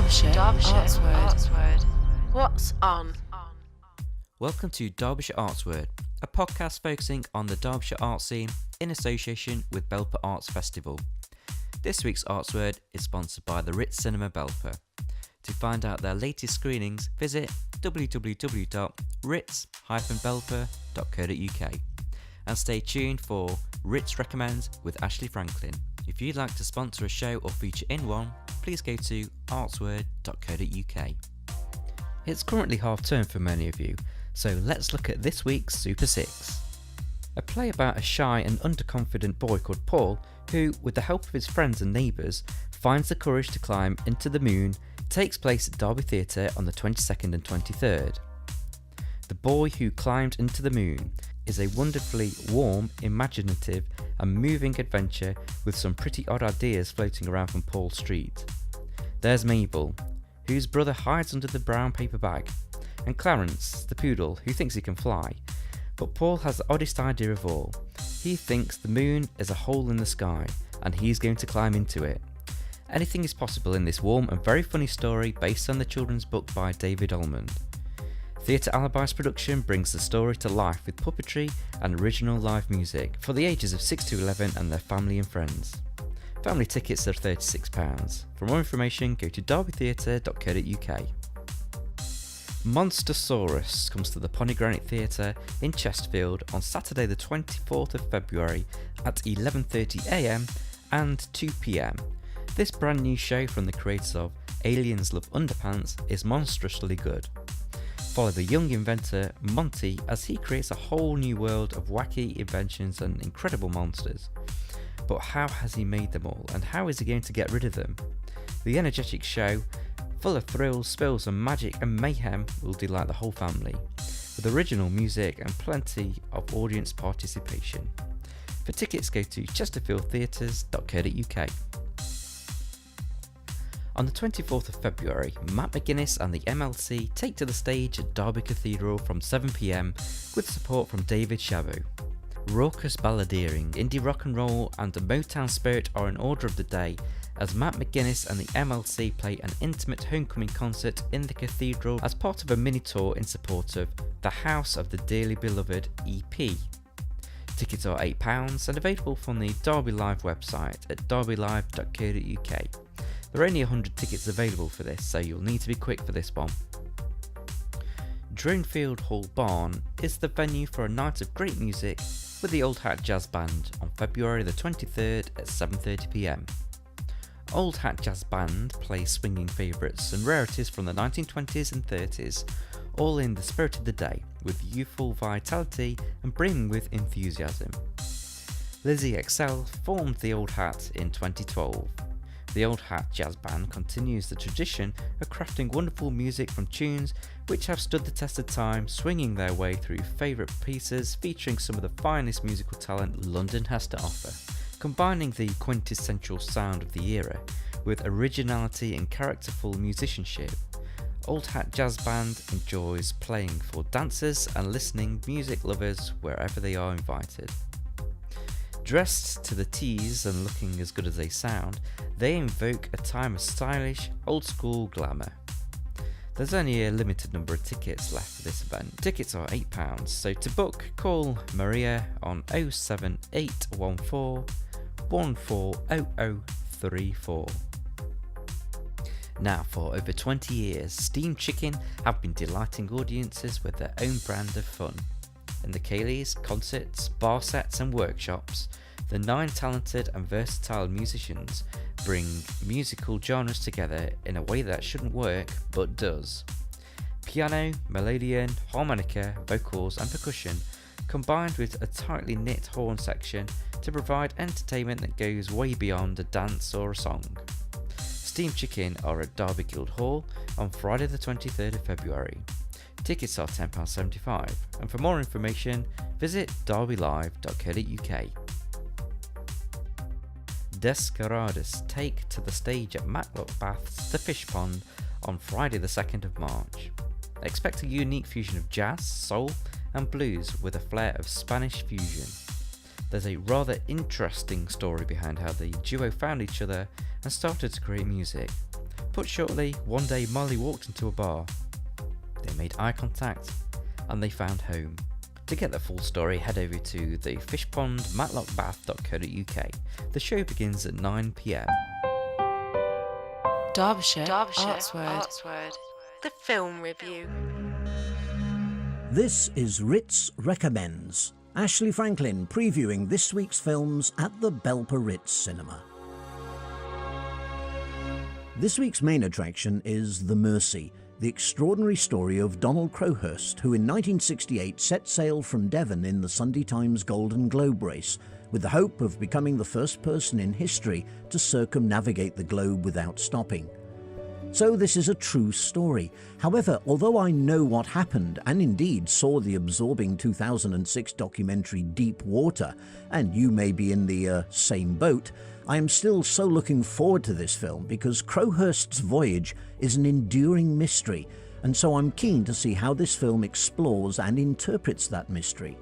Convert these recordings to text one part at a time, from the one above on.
Artsword. What's on? Welcome to Derbyshire Artsword, a podcast focusing on the Derbyshire art scene in association with Belper Arts Festival. This week's Artsword is sponsored by the Ritz Cinema Belper. To find out their latest screenings, visit www.ritz-belper.co.uk and stay tuned for Ritz Recommends with Ashley Franklin. If you'd like to sponsor a show or feature in one, please go to artsword.co.uk. It's currently half term for many of you, so let's look at this week's Super 6. A play about a shy and underconfident boy called Paul who, with the help of his friends and neighbours, finds the courage to climb into the moon takes place at Derby Theatre on the 22nd and 23rd. The Boy Who Climbed into the Moon is a wonderfully warm, imaginative and moving adventure with some pretty odd ideas floating around from Paul Street. There's Mabel, whose brother hides under the brown paper bag, and Clarence, the poodle, who thinks he can fly. But Paul has the oddest idea of all. He thinks the moon is a hole in the sky, and he's going to climb into it. Anything is possible in this warm and very funny story based on the children's book by David Almond. Theatre Alibi's production brings the story to life with puppetry and original live music for the ages of 6 to 11 and their family and friends. Family tickets are £36. For more information, go to derbytheatre.co.uk. Monstersaurus comes to the Pomegranate Theatre in Chesterfield on Saturday the 24th of February at 11:30am and 2pm. This brand new show from the creators of Aliens Love Underpants is monstrously good. Follow the young inventor Monty as he creates a whole new world of wacky inventions and incredible monsters. But how has he made them all, and how is he going to get rid of them? The energetic show, full of thrills, spills and magic and mayhem, will delight the whole family, with original music and plenty of audience participation. For tickets, go to chesterfieldtheatres.co.uk. On the 24th of February, Matt McGuinness and the MLC take to the stage at Derby Cathedral from 7pm with support from David Shavu. Raucous balladeering, indie rock and roll and the Motown spirit are in order of the day as Matt McGuinness and the MLC play an intimate homecoming concert in the cathedral as part of a mini tour in support of The House of the Dearly Beloved EP. Tickets are £8 and available from the Derby Live website at derbylive.co.uk. There are only 100 tickets available for this, so you'll need to be quick for this one. Dronefield Hall Barn is the venue for a night of great music with the Old Hat Jazz Band on February the 23rd at 7:30pm. Old Hat Jazz Band plays swinging favourites and rarities from the 1920s and 30s, all in the spirit of the day, with youthful vitality and brimming with enthusiasm. Lizzie Excel formed the Old Hat in 2012. The Old Hat Jazz Band continues the tradition of crafting wonderful music from tunes which have stood the test of time, swinging their way through favourite pieces featuring some of the finest musical talent London has to offer, combining the quintessential sound of the era with originality and characterful musicianship. Old Hat Jazz Band enjoys playing for dancers and listening music lovers wherever they are invited. Dressed to the tease and looking as good as they sound, they invoke a time of stylish, old-school glamour. There's only a limited number of tickets left for this event. Tickets are £8, so to book, call Maria on 07814 140034. Now, for over 20 years, Steam Chicken have been delighting audiences with their own brand of fun. In the Cayleys, concerts, bar sets and workshops, the 9 talented and versatile musicians bring musical genres together in a way that shouldn't work, but does. Piano, melodeon, harmonica, vocals and percussion, combined with a tightly knit horn section to provide entertainment that goes way beyond a dance or a song. Steam Chicken are at Derby Guildhall on Friday the 23rd of February. Tickets are £10.75, and for more information, visit derbylive.co.uk. Descaradas take to the stage at Matlock Baths, the Fish Pond, on Friday the 2nd of March. Expect a unique fusion of jazz, soul, and blues with a flair of Spanish fusion. There's a rather interesting story behind how the duo found each other and started to create music. Put shortly, one day Molly walked into a bar. They made eye contact and they found home. To get the full story, head over to the fishpondmatlockbath.co.uk. The show begins at 9 p.m. Derbyshire Artsword. The film review. This is Ritz Recommends. Ashley Franklin previewing this week's films at the Belper Ritz Cinema. This week's main attraction is The Mercy, the extraordinary story of Donald Crowhurst, who in 1968 set sail from Devon in the Sunday Times Golden Globe race, with the hope of becoming the first person in history to circumnavigate the globe without stopping. So this is a true story. However, although I know what happened and indeed saw the absorbing 2006 documentary Deep Water, and you may be in the same boat, I am still so looking forward to this film because Crowhurst's voyage is an enduring mystery, and so I'm keen to see how this film explores and interprets that mystery.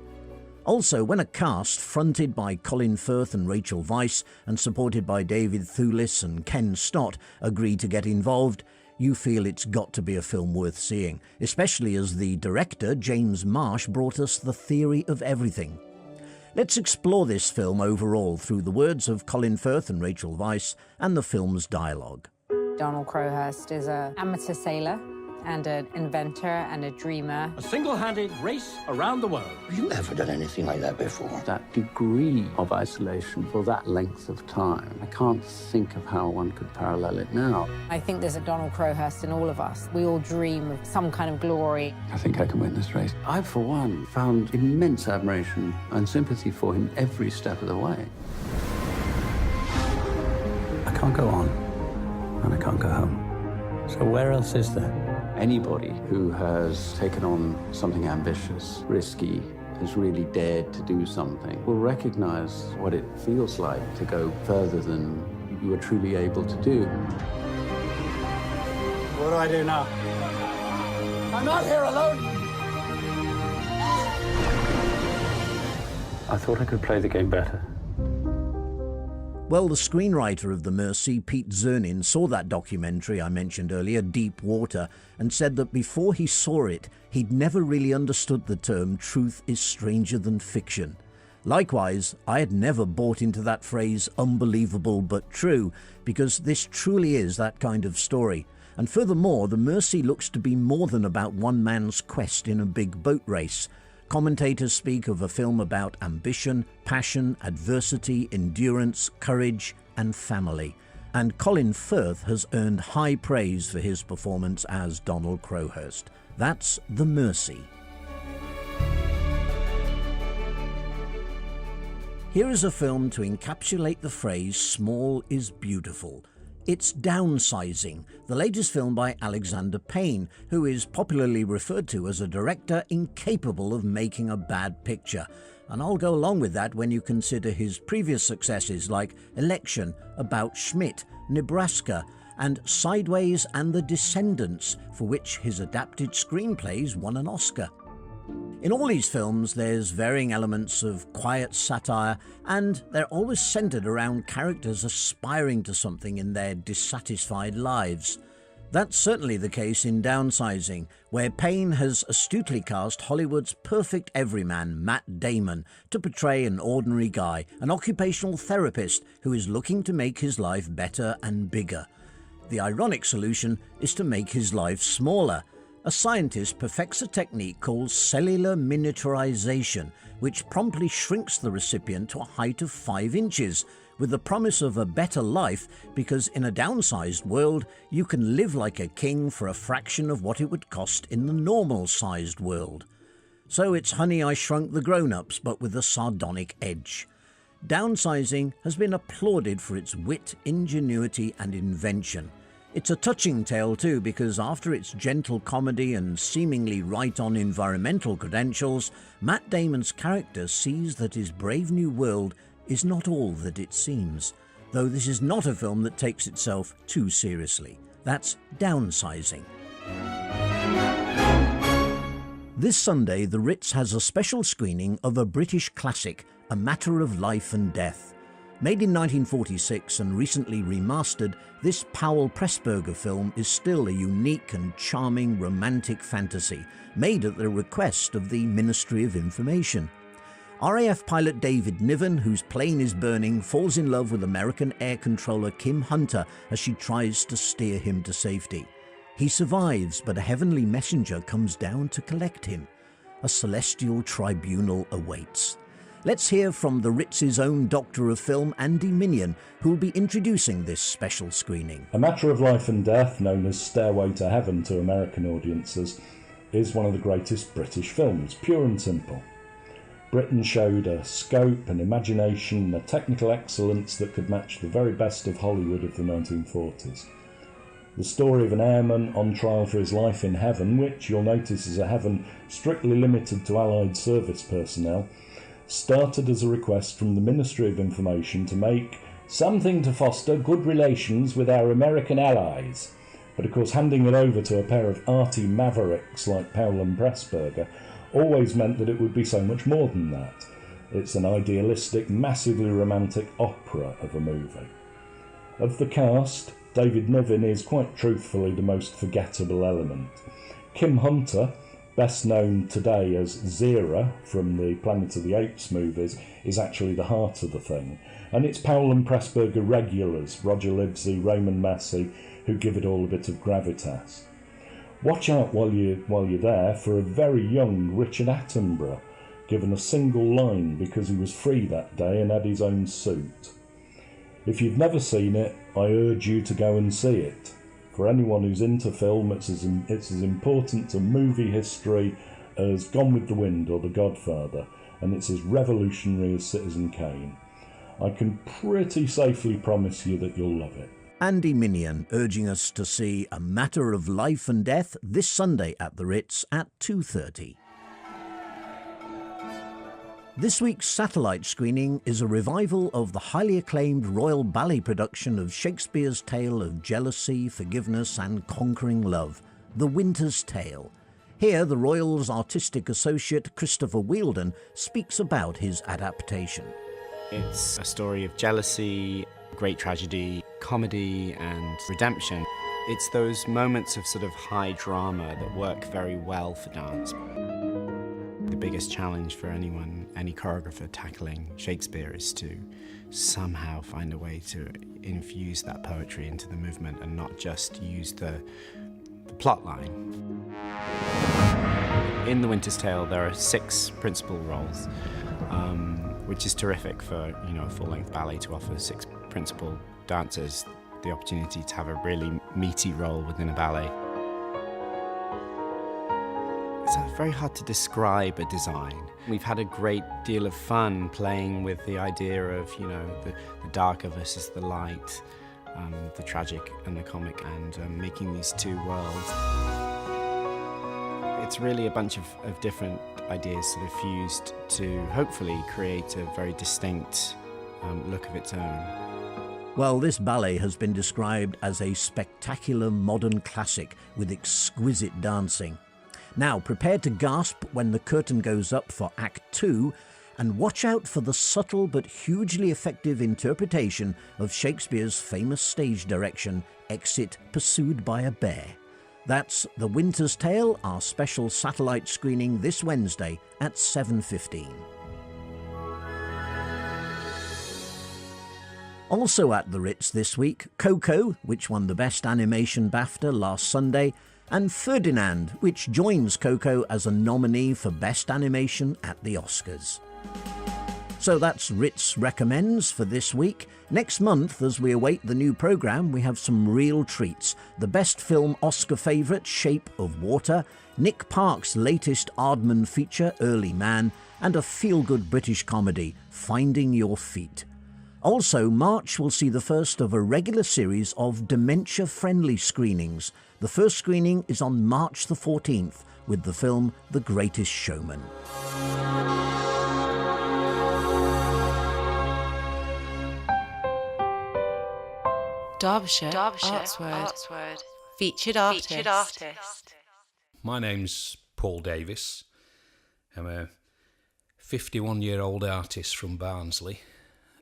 Also, when a cast fronted by Colin Firth and Rachel Weisz and supported by David Thewlis and Ken Stott agree to get involved, you feel it's got to be a film worth seeing, especially as the director, James Marsh, brought us The Theory of Everything. Let's explore this film overall through the words of Colin Firth and Rachel Weisz and the film's dialogue. Donald Crowhurst is an amateur sailor and an inventor and a dreamer. A single-handed race around the world. Have you ever done anything like that before? That degree of isolation for that length of time, I can't think of how one could parallel it now. I think there's a Donald Crowhurst in all of us. We all dream of some kind of glory. I think I can win this race. I, for one, found immense admiration and sympathy for him every step of the way. I can't go on, and I can't go home. So where else is there? Anybody who has taken on something ambitious, risky, has really dared to do something, will recognize what it feels like to go further than you are truly able to do. What do I do now? I'm not here alone! I thought I could play the game better. Well, the screenwriter of The Mercy, Pete Zernin, saw that documentary I mentioned earlier, Deep Water, and said that before he saw it, he'd never really understood the term truth is stranger than fiction. Likewise, I had never bought into that phrase unbelievable but true, because this truly is that kind of story. And furthermore, The Mercy looks to be more than about one man's quest in a big boat race. Commentators speak of a film about ambition, passion, adversity, endurance, courage, and family. And Colin Firth has earned high praise for his performance as Donald Crowhurst. That's The Mercy. Here is a film to encapsulate the phrase "small is beautiful." It's Downsizing, the latest film by Alexander Payne, who is popularly referred to as a director incapable of making a bad picture. And I'll go along with that when you consider his previous successes like Election, About Schmidt, Nebraska, and Sideways and The Descendants, for which his adapted screenplays won an Oscar. In all these films, there's varying elements of quiet satire, and they're always centered around characters aspiring to something in their dissatisfied lives. That's certainly the case in Downsizing, where Payne has astutely cast Hollywood's perfect everyman, Matt Damon, to portray an ordinary guy, an occupational therapist who is looking to make his life better and bigger. The ironic solution is to make his life smaller. A scientist perfects a technique called cellular miniaturization, which promptly shrinks the recipient to a height of 5 inches, with the promise of a better life because in a downsized world, you can live like a king for a fraction of what it would cost in the normal-sized world. So it's Honey, I Shrunk the Grown-Ups, but with a sardonic edge. Downsizing has been applauded for its wit, ingenuity, and invention. It's a touching tale too, because after its gentle comedy and seemingly right-on environmental credentials, Matt Damon's character sees that his brave new world is not all that it seems, though this is not a film that takes itself too seriously. That's Downsizing. This Sunday, the Ritz has a special screening of a British classic, A Matter of Life and Death. Made in 1946 and recently remastered, this Powell Pressburger film is still a unique and charming romantic fantasy, made at the request of the Ministry of Information. RAF pilot David Niven, whose plane is burning, falls in love with American air controller Kim Hunter as she tries to steer him to safety. He survives, but a heavenly messenger comes down to collect him. A celestial tribunal awaits. Let's hear from the Ritz's own Doctor of Film, Andy Minion, who will be introducing this special screening. A Matter of Life and Death, known as Stairway to Heaven to American audiences, is one of the greatest British films, pure and simple. Britain showed a scope, an imagination, and a technical excellence that could match the very best of Hollywood of the 1940s. The story of an airman on trial for his life in heaven, which you'll notice is a heaven strictly limited to Allied service personnel, started as a request from the Ministry of Information to make something to foster good relations with our American allies. But of course, handing it over to a pair of arty mavericks like Powell and Pressburger always meant that it would be so much more than that. It's an idealistic, massively romantic opera of a movie. Of the cast, David Niven is quite truthfully the most forgettable element. Kim Hunter, best known today as Zira from the Planet of the Apes movies, is actually the heart of the thing. And it's Powell and Pressburger regulars, Roger Livesey, Raymond Massey, who give it all a bit of gravitas. Watch out while you're there for a very young Richard Attenborough, given a single line because he was free that day and had his own suit. If you've never seen it, I urge you to go and see it. For anyone who's into film, it's as important to movie history as Gone with the Wind or The Godfather, and it's as revolutionary as Citizen Kane. I can pretty safely promise you that you'll love it. Andy Minion urging us to see A Matter of Life and Death this Sunday at the Ritz at 2:30. This week's satellite screening is a revival of the highly acclaimed Royal Ballet production of Shakespeare's tale of jealousy, forgiveness and conquering love, The Winter's Tale. Here, the Royal's artistic associate Christopher Wheeldon speaks about his adaptation. It's a story of jealousy, great tragedy, comedy and redemption. It's those moments of sort of high drama that work very well for dance. The biggest challenge for any choreographer tackling Shakespeare is to somehow find a way to infuse that poetry into the movement and not just use the plot line. In The Winter's Tale, there are 6 principal roles, which is terrific for a full-length ballet to offer 6 principal dancers the opportunity to have a really meaty role within a ballet. It's very hard to describe a design. We've had a great deal of fun playing with the idea of, the darker versus the light, the tragic and the comic, and making these 2 worlds. It's really a bunch of different ideas sort of fused to hopefully create a very distinct look of its own. Well, this ballet has been described as a spectacular modern classic with exquisite dancing. Now, prepare to gasp when the curtain goes up for Act 2, and watch out for the subtle but hugely effective interpretation of Shakespeare's famous stage direction, Exit Pursued by a Bear. That's The Winter's Tale, our special satellite screening this Wednesday at 7:15. Also at the Ritz this week, Coco, which won the Best Animation BAFTA last Sunday, and Ferdinand, which joins Coco as a nominee for Best Animation at the Oscars. So that's Ritz Recommends for this week. Next month, as we await the new programme, we have some real treats. The Best Film Oscar favourite, Shape of Water, Nick Park's latest Aardman feature, Early Man, and a feel-good British comedy, Finding Your Feet. Also, March will see the first of a regular series of dementia-friendly screenings. The first screening is on March the 14th with the film The Greatest Showman. Derbyshire Artsword. Featured artist. My name's Paul Davis. I'm a 51-year-old artist from Barnsley,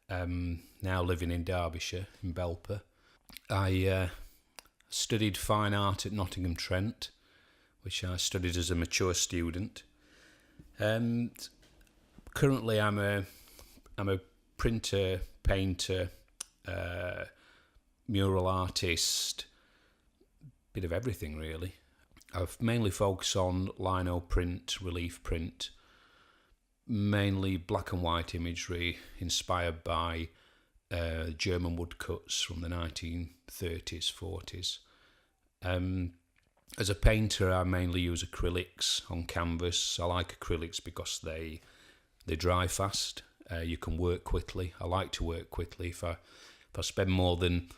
now living in Derbyshire, in Belper. I studied fine art at Nottingham Trent, which I studied as a mature student. Currently, I'm a printer, painter, mural artist, bit of everything really. I've mainly focused on lino print, relief print, mainly black and white imagery inspired by German woodcuts from the 1930s, 40s. As a painter, I mainly use acrylics on canvas. I like acrylics because they dry fast. You can work quickly. I like to work quickly. If I spend more than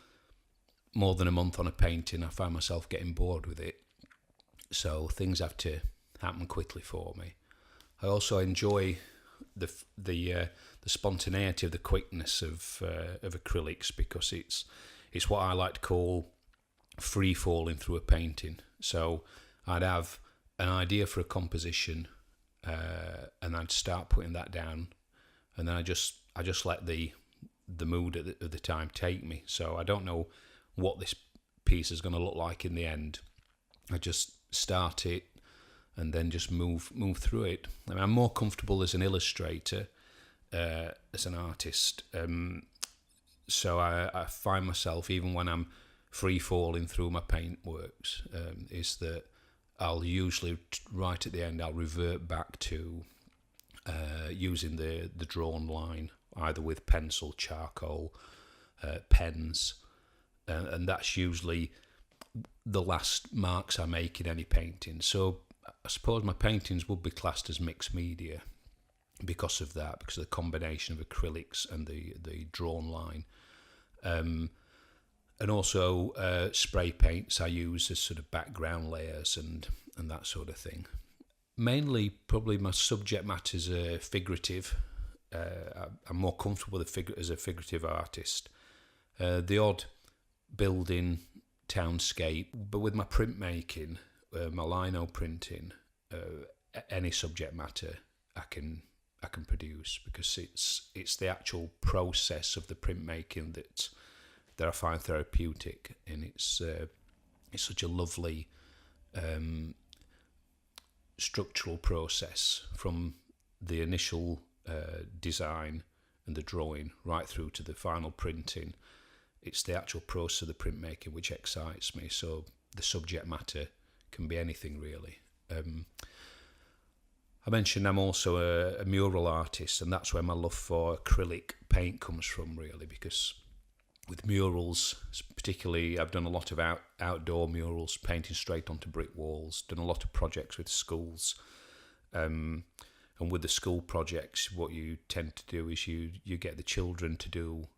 a month on a painting, I find myself getting bored with it. So things have to happen quickly for me. I also enjoy the spontaneity of the quickness of acrylics, because it's what I like to call free falling through a painting. So I'd have an idea for a composition, and I'd start putting that down, and then I just let the mood at the time take me. So I don't know what this piece is going to look like in the end. I just start it and then just move through it. I mean, I'm more comfortable as an illustrator, as an artist. So I find myself, even when I'm free falling through my paint works, is that I'll usually, right at the end, I'll revert back to using the drawn line, either with pencil, charcoal, pens, and that's usually the last marks I make in any painting. So I suppose my paintings would be classed as mixed media because of that, because of the combination of acrylics and the drawn line. And also spray paints I use as sort of background layers and that sort of thing. Mainly, probably my subject matters are figurative. I'm more comfortable as a figurative artist. The odd building, townscape, but with my printmaking, my lino printing, any subject matter I can produce, because it's the actual process of the printmaking that I find therapeutic, and it's such a lovely structural process from the initial design and the drawing right through to the final printing. It's the actual process of the printmaking which excites me. So the subject matter can be anything really. I mentioned I'm also a mural artist, and that's where my love for acrylic paint comes from really, because with murals, particularly, I've done a lot of outdoor murals, painting straight onto brick walls, done a lot of projects with schools. And with the school projects, what you tend to do is you get the children to do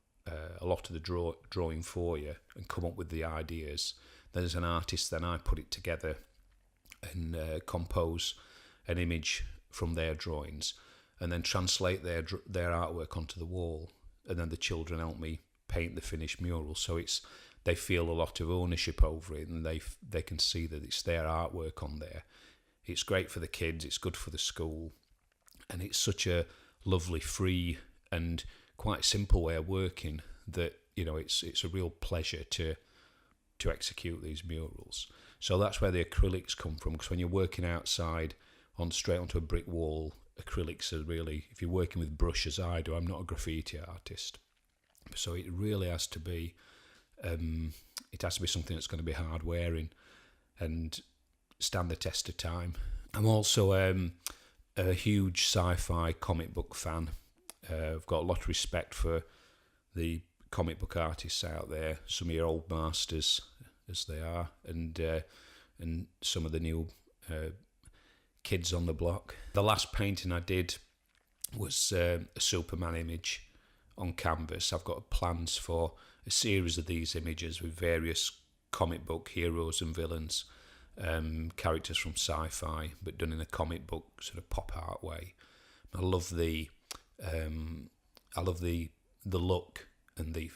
a lot of the drawing for you and come up with the ideas. Then as an artist, then I put it together and compose an image from their drawings, and then translate their artwork onto the wall. And then the children help me paint the finished mural, so they feel a lot of ownership over it, and they can see that it's their artwork on there. It's great for the kids, it's good for the school, and it's such a lovely, free and quite simple way of working that, you know, it's a real pleasure to execute these murals. So that's where the acrylics come from, because when you're working outside straight onto a brick wall, acrylics are really, if you're working with brush as I do, I'm not a graffiti artist, so it really has to be something that's going to be hard wearing and stand the test of time. I'm also a huge sci-fi comic book fan. I've got a lot of respect for the comic book artists out there, some of your old masters as they are, and some of the new kids on the block. The last painting I did was a Superman image on canvas. I've got plans for a series of these images with various comic book heroes and villains, characters from sci-fi, but done in a comic book sort of pop art way. I love the look and the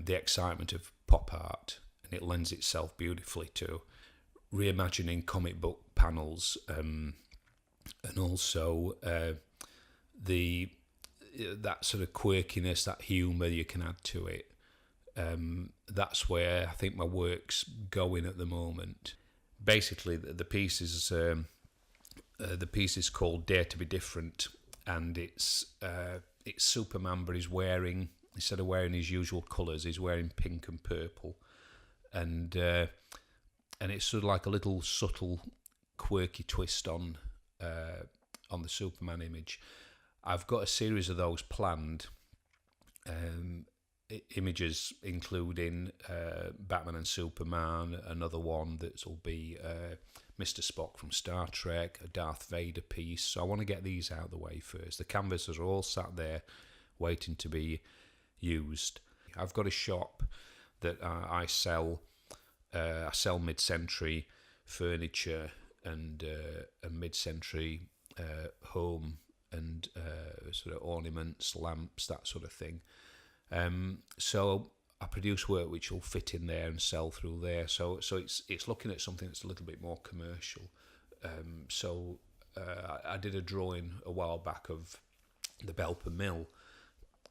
excitement of pop art, and it lends itself beautifully to reimagining comic book panels, and also that sort of quirkiness, that humour you can add to it. That's where I think my work's going at the moment. Basically, the piece is called Dare to Be Different, and it's Superman, but he's wearing, instead of wearing his usual colours, he's wearing pink and purple, and it's sort of like a little subtle, quirky twist on the Superman image. I've got a series of those planned. Images including Batman and Superman, another one that will be Mr. Spock from Star Trek, a Darth Vader piece. So I want to get these out of the way first. The canvases are all sat there waiting to be used. I've got a shop that I sell. I sell mid-century furniture and mid-century home and sort of ornaments, lamps, that sort of thing. So I produce work which will fit in there and sell through there. So it's looking at something that's a little bit more commercial. I did a drawing a while back of the Belper Mill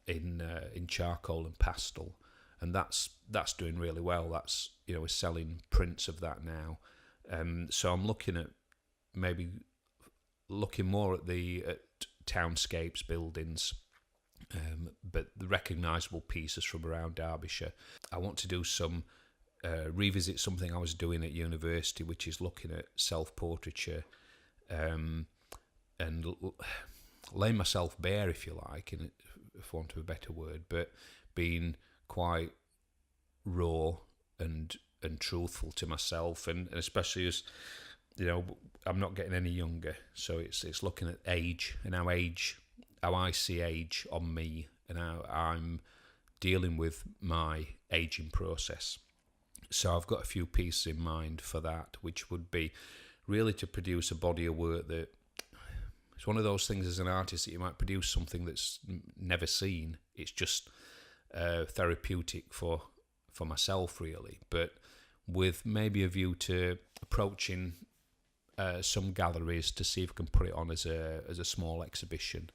in charcoal and pastel, and that's doing really well. That's, we're selling prints of that now. So I'm looking more at townscapes, buildings. But the recognisable pieces from around Derbyshire. I want to do some revisit something I was doing at university, which is looking at self-portraiture and laying myself bare, if you like, for want of a better word, but being quite raw and truthful to myself, and especially as I'm not getting any younger, so it's looking at age and how I see age on me and how I'm dealing with my ageing process. So I've got a few pieces in mind for that, which would be really to produce a body of work that it's one of those things as an artist that you might produce something that's never seen. It's just therapeutic for myself, really, but with maybe a view to approaching some galleries to see if I can put it on as a small exhibition.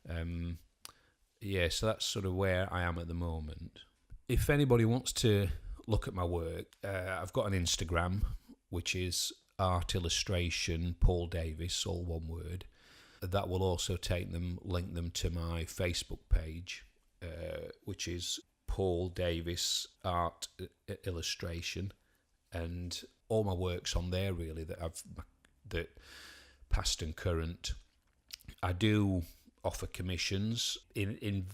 So that's sort of where I am at the moment. If anybody wants to look at my work, I've got an Instagram, which is Art Illustration Paul Davis, all one word. That will also link them to my Facebook page, which is Paul Davis Art Illustration, and all my work's on there really that past and current. I do offer commissions in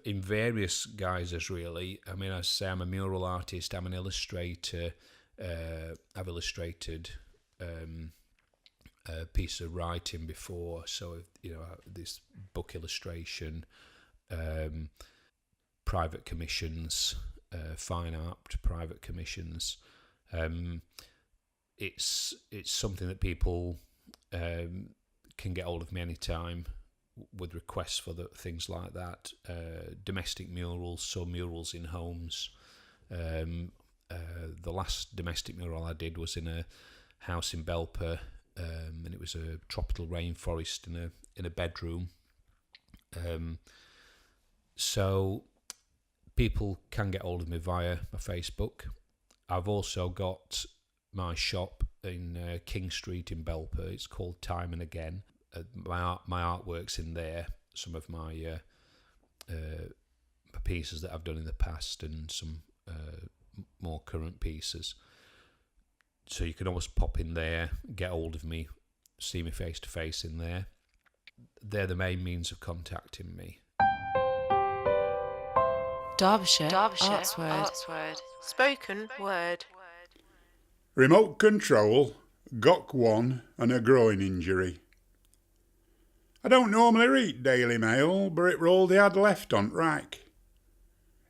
various guises, really. I mean, I say I'm a mural artist, I'm an illustrator, I've illustrated a piece of writing before, so this book illustration, private commissions, fine art private commissions. It's something that people can get hold of me anytime with requests for things like that. Domestic murals, so murals in homes. The last domestic mural I did was in a house in Belper, and it was a tropical rainforest in a bedroom. So people can get hold of me via my Facebook. I've also got my shop in King Street in Belper. It's called Time and Again. My artwork's in there, some of my pieces that I've done in the past, and some more current pieces. So you can always pop in there, get hold of me, see me face to face in there. They're the main means of contacting me. Derbyshire Artsword. Spoken word. Remote control, got one and a groin injury. I don't normally read Daily Mail, but it rolled the ad left on rack.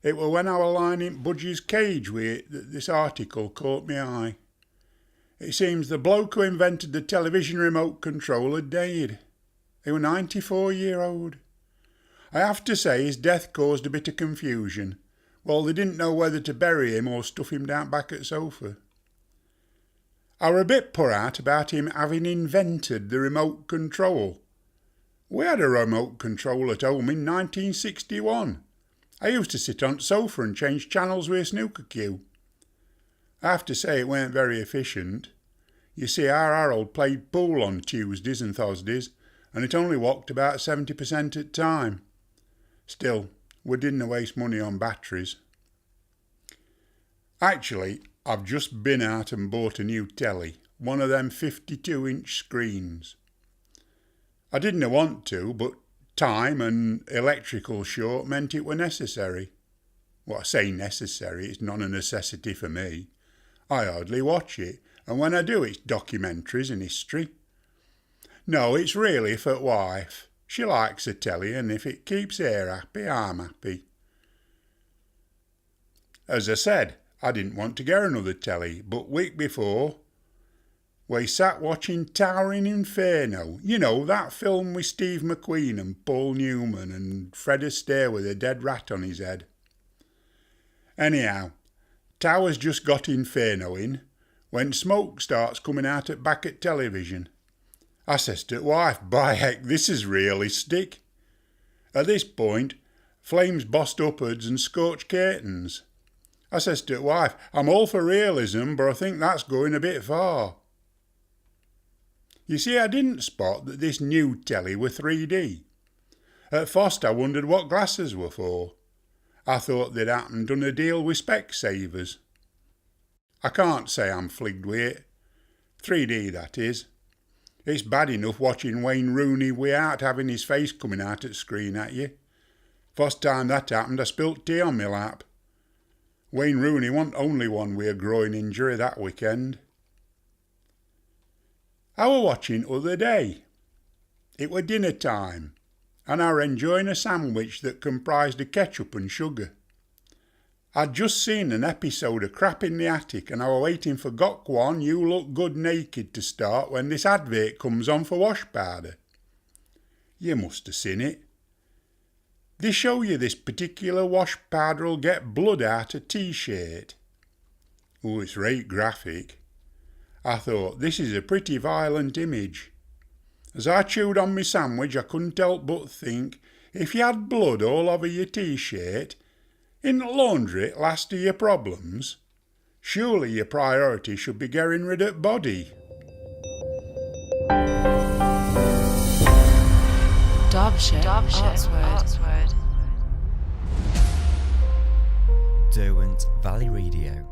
It were when I were lining Budgie's cage with it that this article caught me eye. It seems the bloke who invented the television remote control had died. He were 94-year-old. I have to say his death caused a bit of confusion. Well, they didn't know whether to bury him or stuff him down back at sofa. I were a bit put out about him having invented the remote control. We had a remote control at home in 1961. I used to sit on the sofa and change channels with a snooker cue. I have to say it weren't very efficient. You see, our Harold played pool on Tuesdays and Thursdays, and it only walked about 70% at the time. Still, we didn't waste money on batteries. Actually, I've just been out and bought a new telly, one of them 52-inch screens. I didn't want to, but time and electrical short meant it were necessary. Well, I say necessary, it's not a necessity for me. I hardly watch it, and when I do it's documentaries and history. No, it's really for the wife. She likes a telly, and if it keeps her happy, I'm happy. As I said, I didn't want to get another telly, but week before, we sat watching Towering Inferno. You know, that film with Steve McQueen and Paul Newman and Fred Astaire with a dead rat on his head. Anyhow, Tower's just got Inferno in when smoke starts coming out at back at television. I says to the wife, by heck, this is realistic. At this point, flames bossed upwards and scorched curtains. I says to the wife, I'm all for realism, but I think that's going a bit far. You see, I didn't spot that this new telly were 3D. At first I wondered what glasses were for. I thought they'd happened done a deal with Specsavers. I can't say I'm fligged with it. 3D, that is. It's bad enough watching Wayne Rooney without having his face coming out at screen at you. First time that happened, I spilt tea on my lap. Wayne Rooney wasn't only one with a groin injury that weekend. I were watching other day. It were dinner time, and I were enjoying a sandwich that comprised of ketchup and sugar. I'd just seen an episode of Crap in the Attic, and I were waiting for Got One, You Look Good Naked to start when this advert comes on for wash powder. You must have seen it. They show you this particular wash powder'll get blood out a t-shirt. Oh, it's right graphic. I thought, this is a pretty violent image. As I chewed on my sandwich, I couldn't help but think, if you had blood all over your t-shirt, in the laundry last of your problems, surely your priority should be getting rid of body. Derbyshire Artsword. Derwent Valley Radio.